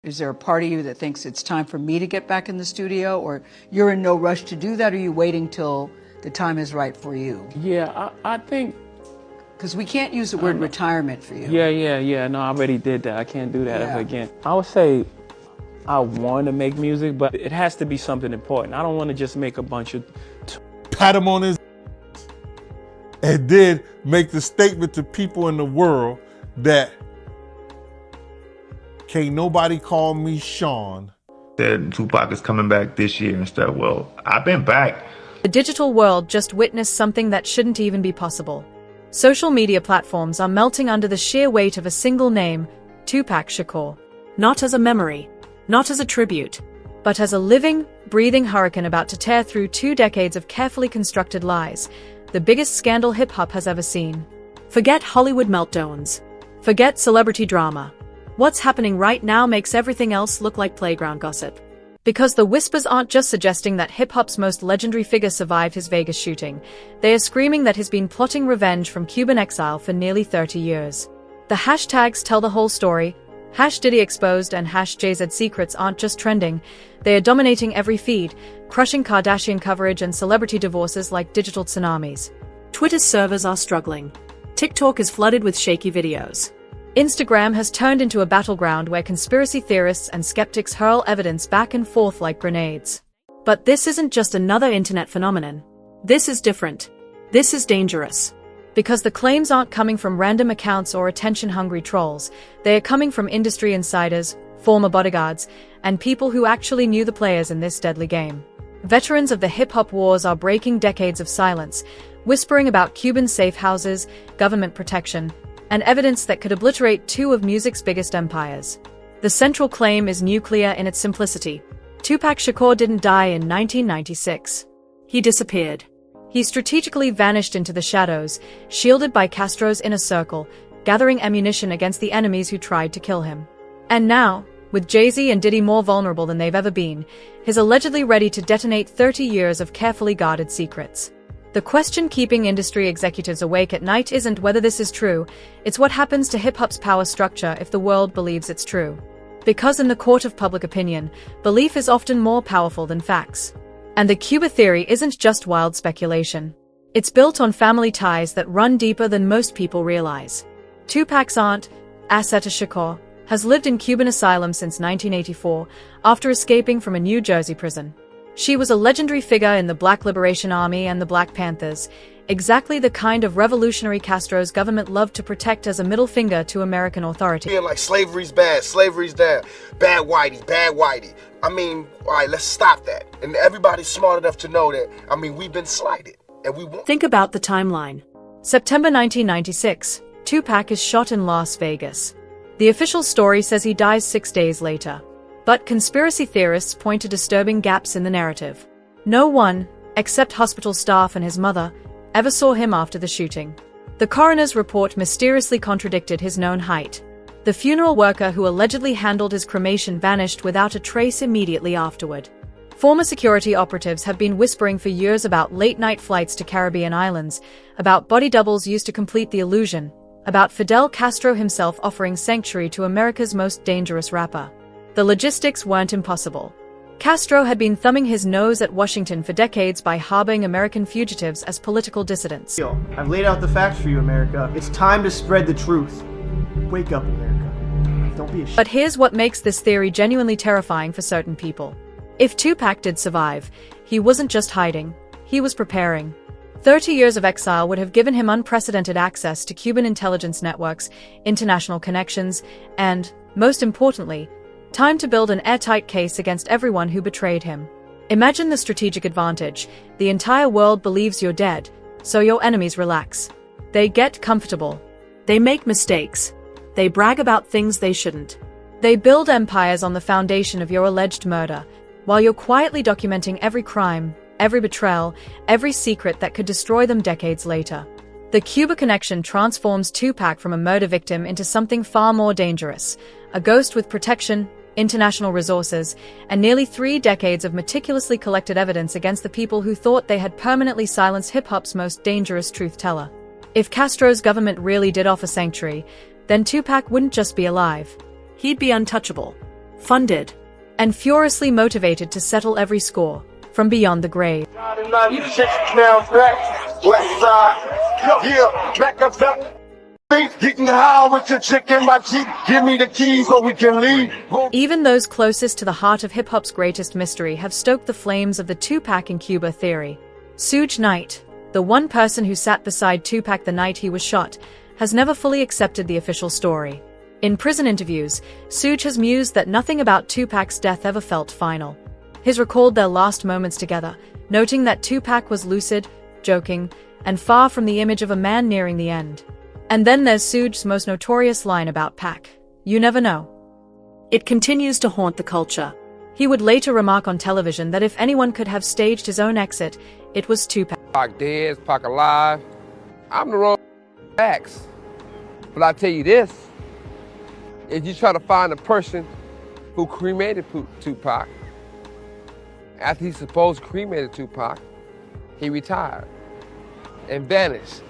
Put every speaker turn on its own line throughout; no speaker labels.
Is there a part of you that thinks it's time for me to get back in the studio, or you're in no rush to do that, or are you waiting till the time is right for you?
Yeah, I think...
Because we can't use the word retirement for you.
Yeah. No, I already did that. I can't do that ever again. I would say I want to make music, but it has to be something important. I don't want to just make a bunch of...
Pat him on his and did make the statement to people in the world that can't nobody call me Sean.
That Tupac is coming back this year and stuff. Well, I've been back.
The digital world just witnessed something that shouldn't even be possible. Social media platforms are melting under the sheer weight of a single name, Tupac Shakur. Not as a memory, not as a tribute, but as a living, breathing hurricane about to tear through 2 decades of carefully constructed lies, the biggest scandal hip-hop has ever seen. Forget Hollywood meltdowns. Forget celebrity drama. What's happening right now makes everything else look like playground gossip. Because the whispers aren't just suggesting that hip-hop's most legendary figure survived his Vegas shooting, they are screaming that he's been plotting revenge from Cuban exile for nearly 30 years. The hashtags tell the whole story. #Diddy exposed and #JZ secrets aren't just trending, they are dominating every feed, crushing Kardashian coverage and celebrity divorces like digital tsunamis. Twitter's servers are struggling. TikTok is flooded with shaky videos. Instagram has turned into a battleground where conspiracy theorists and skeptics hurl evidence back and forth like grenades. But this isn't just another internet phenomenon. This is different. This is dangerous. Because the claims aren't coming from random accounts or attention-hungry trolls, they are coming from industry insiders, former bodyguards, and people who actually knew the players in this deadly game. Veterans of the hip-hop wars are breaking decades of silence, whispering about Cuban safe houses, government protection, and evidence that could obliterate 2 of music's biggest empires. The central claim is nuclear in its simplicity. Tupac Shakur didn't die in 1996. He disappeared. He strategically vanished into the shadows, shielded by Castro's inner circle, gathering ammunition against the enemies who tried to kill him. And now, with Jay-Z and Diddy more vulnerable than they've ever been, he's allegedly ready to detonate 30 years of carefully guarded secrets. The question keeping industry executives awake at night isn't whether this is true, it's what happens to hip-hop's power structure if the world believes it's true. Because in the court of public opinion, belief is often more powerful than facts. And the Cuba theory isn't just wild speculation. It's built on family ties that run deeper than most people realize. Tupac's aunt, Assata Shakur, has lived in Cuban asylum since 1984, after escaping from a New Jersey prison. She was a legendary figure in the Black Liberation Army and the Black Panthers, exactly the kind of revolutionary Castro's government loved to protect as a middle finger to American authority.
Being like, slavery's bad, slavery's down, bad whitey, bad whitey. I mean, all right, let's stop that. And everybody's smart enough to know that, I mean, we've been slighted, and we won't.
Think about the timeline. September 1996, Tupac is shot in Las Vegas. The official story says he dies 6 days later. But conspiracy theorists point to disturbing gaps in the narrative. No one, except hospital staff and his mother, ever saw him after the shooting. The coroner's report mysteriously contradicted his known height. The funeral worker who allegedly handled his cremation vanished without a trace immediately afterward. Former security operatives have been whispering for years about late-night flights to Caribbean islands, about body doubles used to complete the illusion, about Fidel Castro himself offering sanctuary to America's most dangerous rapper. The logistics weren't impossible. Castro had been thumbing his nose at Washington for decades by harboring American fugitives as political dissidents.
I've laid out the facts for you, America. It's time to spread the truth. Wake up, America. Don't be ashamed.
But here's what makes this theory genuinely terrifying for certain people. If Tupac did survive, he wasn't just hiding, he was preparing. 30 years of exile would have given him unprecedented access to Cuban intelligence networks, international connections, and, most importantly, time to build an airtight case against everyone who betrayed him. Imagine the strategic advantage. The entire world believes you're dead, so your enemies relax. They get comfortable. They make mistakes. They brag about things they shouldn't. They build empires on the foundation of your alleged murder, while you're quietly documenting every crime, every betrayal, every secret that could destroy them decades later. The Cuba connection transforms Tupac from a murder victim into something far more dangerous, a ghost with protection, international resources, and nearly 3 decades of meticulously collected evidence against the people who thought they had permanently silenced hip-hop's most dangerous truth-teller. If Castro's government really did offer sanctuary, then Tupac wouldn't just be alive. He'd be untouchable. funded, and furiously motivated to settle every score from beyond the grave. Even those closest to the heart of hip-hop's greatest mystery have stoked the flames of the Tupac in Cuba theory. Suge Knight, the one person who sat beside Tupac the night he was shot, has never fully accepted the official story. In prison interviews, Suge has mused that nothing about Tupac's death ever felt final. He's recalled their last moments together, noting that Tupac was lucid, joking, and far from the image of a man nearing the end. And then there's Suge's most notorious line about Pac: "You never know." It continues to haunt the culture. He would later remark on television that if anyone could have staged his own exit, it was Tupac.
Pac dead, Pac alive. I'm the wrong facts. But I tell you this, if you try to find a person who cremated Tupac, after he supposed cremated Tupac, he retired and vanished.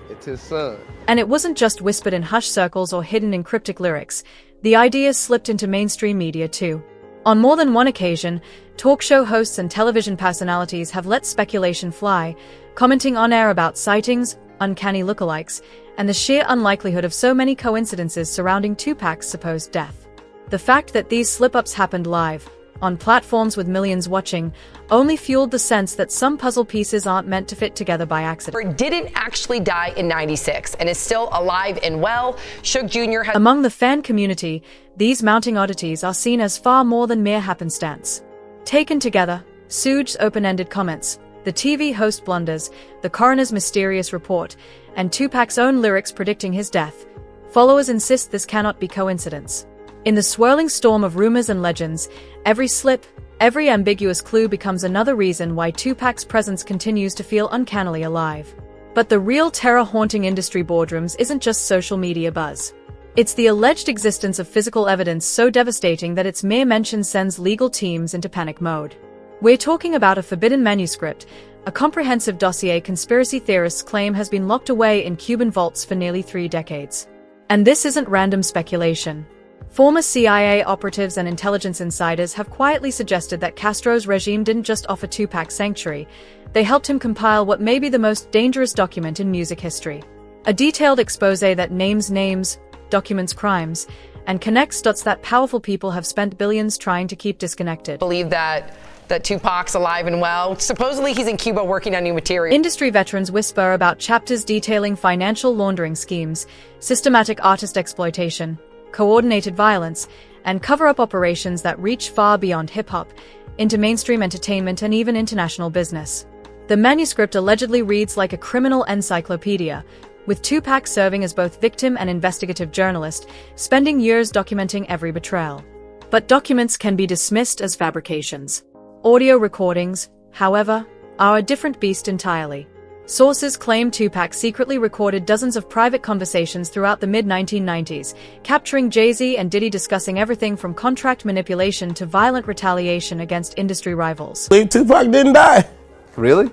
It's his son.
And it wasn't just whispered in hush circles or hidden in cryptic lyrics. The idea slipped into mainstream media too. On more than one occasion, talk show hosts and television personalities have let speculation fly, commenting on air about sightings, uncanny lookalikes, and the sheer unlikelihood of so many coincidences surrounding Tupac's supposed death. The fact that these slip-ups happened live, on platforms with millions watching, only fueled the sense that some puzzle pieces aren't meant to fit together by accident.
Didn't actually die in '96 and is still alive and well. Suge Jr. has...
Among the fan community, these mounting oddities are seen as far more than mere happenstance. Taken together, Suge's open-ended comments, the TV host blunders, the coroner's mysterious report, and Tupac's own lyrics predicting his death, followers insist this cannot be coincidence. In the swirling storm of rumors and legends, every slip, every ambiguous clue becomes another reason why Tupac's presence continues to feel uncannily alive. But the real terror haunting industry boardrooms isn't just social media buzz. It's the alleged existence of physical evidence so devastating that its mere mention sends legal teams into panic mode. We're talking about a forbidden manuscript, a comprehensive dossier conspiracy theorists claim has been locked away in Cuban vaults for nearly 3 decades. And this isn't random speculation. Former CIA operatives and intelligence insiders have quietly suggested that Castro's regime didn't just offer Tupac sanctuary, they helped him compile what may be the most dangerous document in music history. A detailed expose that names names, documents crimes, and connects dots that powerful people have spent billions trying to keep disconnected.
Believe that Tupac's alive and well. Supposedly he's in Cuba working on new material.
Industry veterans whisper about chapters detailing financial laundering schemes, systematic artist exploitation, coordinated violence, and cover-up operations that reach far beyond hip-hop, into mainstream entertainment and even international business. The manuscript allegedly reads like a criminal encyclopedia, with Tupac serving as both victim and investigative journalist, spending years documenting every betrayal. But documents can be dismissed as fabrications. Audio recordings, however, are a different beast entirely. Sources claim Tupac secretly recorded dozens of private conversations throughout the mid-1990s, capturing Jay-Z and Diddy discussing everything from contract manipulation to violent retaliation against industry rivals.
Tupac didn't die.
Really?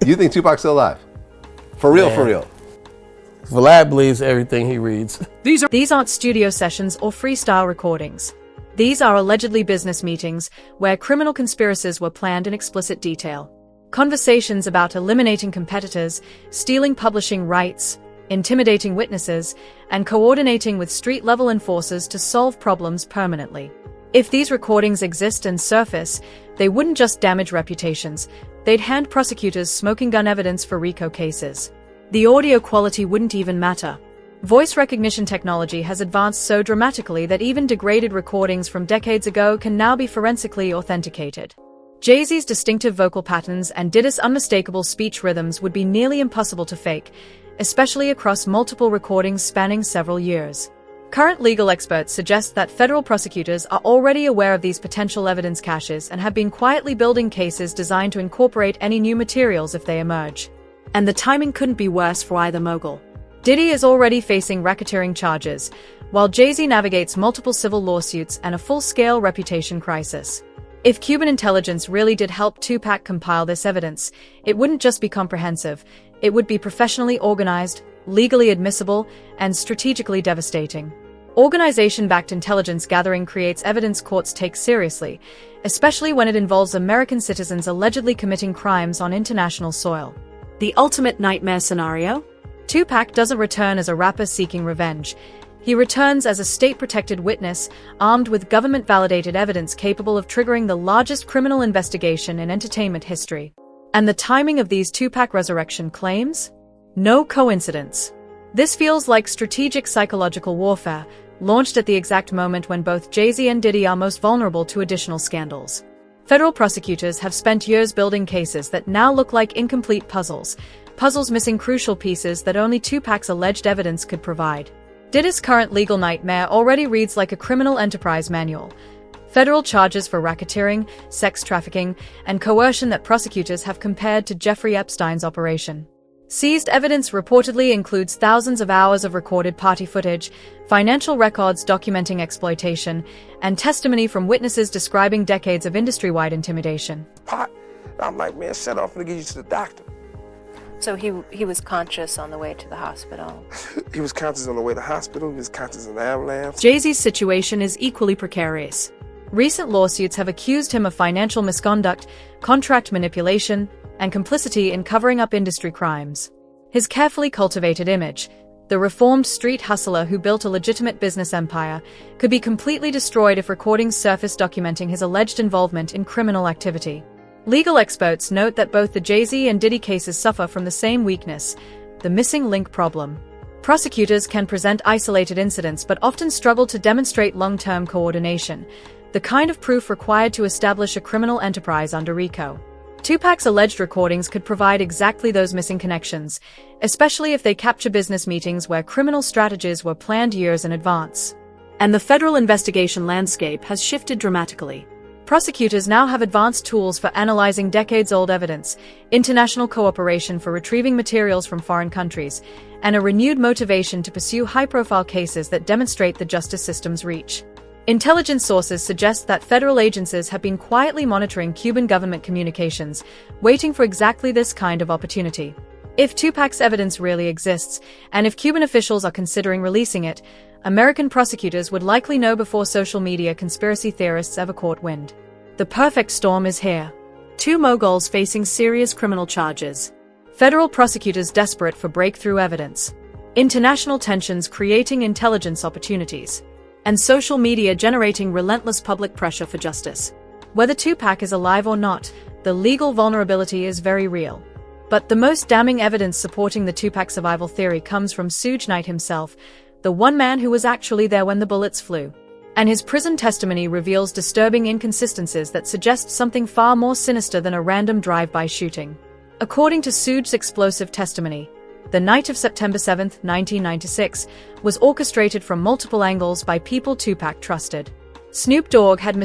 You think Tupac's still alive? For real, for real?
Vlad believes everything he reads.
These aren't studio sessions or freestyle recordings. These are allegedly business meetings where criminal conspiracies were planned in explicit detail. Conversations about eliminating competitors, stealing publishing rights, intimidating witnesses, and coordinating with street-level enforcers to solve problems permanently. If these recordings exist and surface, they wouldn't just damage reputations, they'd hand prosecutors smoking gun evidence for RICO cases. The audio quality wouldn't even matter. Voice recognition technology has advanced so dramatically that even degraded recordings from decades ago can now be forensically authenticated. Jay-Z's distinctive vocal patterns and Diddy's unmistakable speech rhythms would be nearly impossible to fake, especially across multiple recordings spanning several years. Current legal experts suggest that federal prosecutors are already aware of these potential evidence caches and have been quietly building cases designed to incorporate any new materials if they emerge. And the timing couldn't be worse for either mogul. Diddy is already facing racketeering charges, while Jay-Z navigates multiple civil lawsuits and a full-scale reputation crisis. If Cuban intelligence really did help Tupac compile this evidence, it wouldn't just be comprehensive, it would be professionally organized, legally admissible, and strategically devastating. Organization-backed intelligence gathering creates evidence courts take seriously, especially when it involves American citizens allegedly committing crimes on international soil.
The ultimate nightmare scenario?
Tupac doesn't return as a rapper seeking revenge. He returns as a state-protected witness, armed with government-validated evidence capable of triggering the largest criminal investigation in entertainment history. And the timing of these Tupac resurrection claims? No coincidence. This feels like strategic psychological warfare, launched at the exact moment when both Jay-Z and Diddy are most vulnerable to additional scandals. Federal prosecutors have spent years building cases that now look like incomplete puzzles missing crucial pieces that only Tupac's alleged evidence could provide. Diddy's current legal nightmare already reads like a criminal enterprise manual. Federal charges for racketeering, sex trafficking, and coercion that prosecutors have compared to Jeffrey Epstein's operation. Seized evidence reportedly includes thousands of hours of recorded party footage, financial records documenting exploitation, and testimony from witnesses describing decades of industry-wide intimidation.
Pot. I'm like, man, shut off and get you to the doctor.
So he was conscious on the way to the hospital?
He was conscious on the way to the hospital, he was conscious in the ambulance.
Jay-Z's situation is equally precarious. Recent lawsuits have accused him of financial misconduct, contract manipulation, and complicity in covering up industry crimes. His carefully cultivated image, the reformed street hustler who built a legitimate business empire, could be completely destroyed if recordings surface documenting his alleged involvement in criminal activity. Legal experts note that both the Jay-Z and Diddy cases suffer from the same weakness, the missing link problem. Prosecutors can present isolated incidents but often struggle to demonstrate long-term coordination, the kind of proof required to establish a criminal enterprise under RICO. Tupac's alleged recordings could provide exactly those missing connections, especially if they capture business meetings where criminal strategies were planned years in advance.
And the federal investigation landscape has shifted dramatically.
Prosecutors now have advanced tools for analyzing decades-old evidence, international cooperation for retrieving materials from foreign countries, and a renewed motivation to pursue high-profile cases that demonstrate the justice system's reach. Intelligence sources suggest that federal agencies have been quietly monitoring Cuban government communications, waiting for exactly this kind of opportunity. If Tupac's evidence really exists, and if Cuban officials are considering releasing it, American prosecutors would likely know before social media conspiracy theorists ever caught wind. The perfect storm is here.
Two moguls facing serious criminal charges.
Federal prosecutors desperate for breakthrough evidence. International tensions creating intelligence opportunities.
And social media generating relentless public pressure for justice.
Whether Tupac is alive or not, the legal vulnerability is very real. But the most damning evidence supporting the Tupac survival theory comes from Suge Knight himself, the one man who was actually there when the bullets flew. And his prison testimony reveals disturbing inconsistencies that suggest something far more sinister than a random drive-by shooting. According to Suge's explosive testimony, the night of September 7, 1996, was orchestrated from multiple angles by people Tupac trusted. Snoop Dogg had